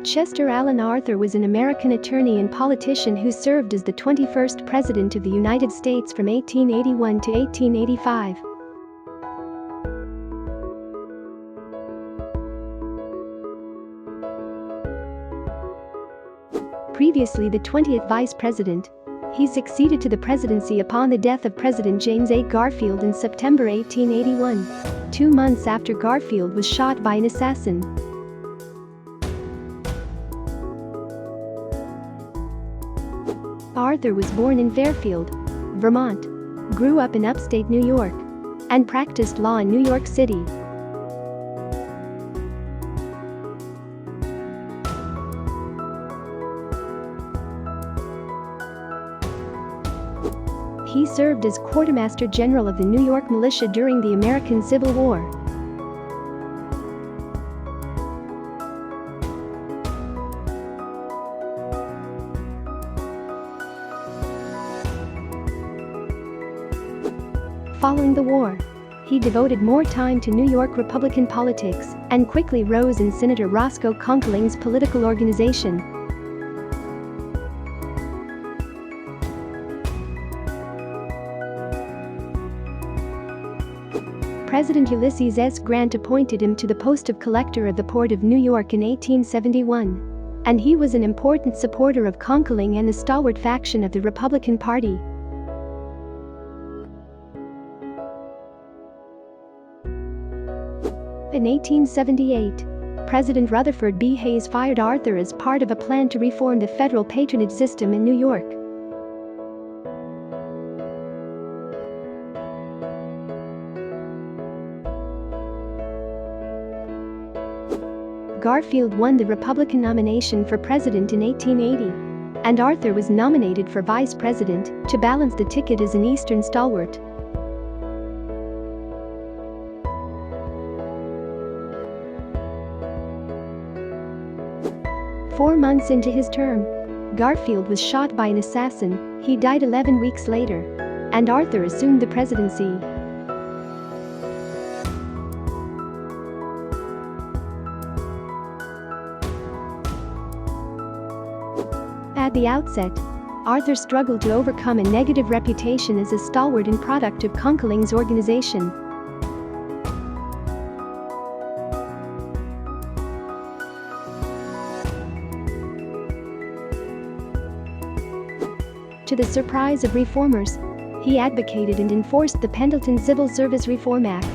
Chester Alan Arthur was an American attorney and politician who served as the 21st President of the United States from 1881 to 1885. Previously the 20th Vice President, he succeeded to the presidency upon the death of President James A. Garfield in September 1881, 2 months after Garfield was shot by an assassin. Arthur was born in Fairfield, Vermont, grew up in upstate New York, and practiced law in New York City. He served as quartermaster general of the New York Militia during the American Civil War. Following the war, he devoted more time to New York Republican politics and quickly rose in Senator Roscoe Conkling's political organization. President Ulysses S. Grant appointed him to the post of Collector of the Port of New York in 1871, and he was an important supporter of Conkling and the Stalwart faction of the Republican Party. In 1878, President Rutherford B. Hayes fired Arthur as part of a plan to reform the federal patronage system in New York. Garfield won the Republican nomination for president in 1880, and Arthur was nominated for vice president to balance the ticket as an Eastern stalwart. Four months into his term, Garfield was shot by an assassin. He died 11 weeks later, and Arthur assumed the presidency. At the outset, Arthur struggled to overcome a negative reputation as a stalwart and product of Conkling's organization. To the surprise of reformers, he advocated and enforced the Pendleton Civil Service Reform Act.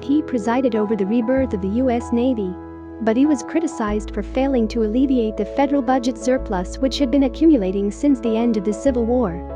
He presided over the rebirth of the U.S. Navy, but he was criticized for failing to alleviate the federal budget surplus which had been accumulating since the end of the Civil War.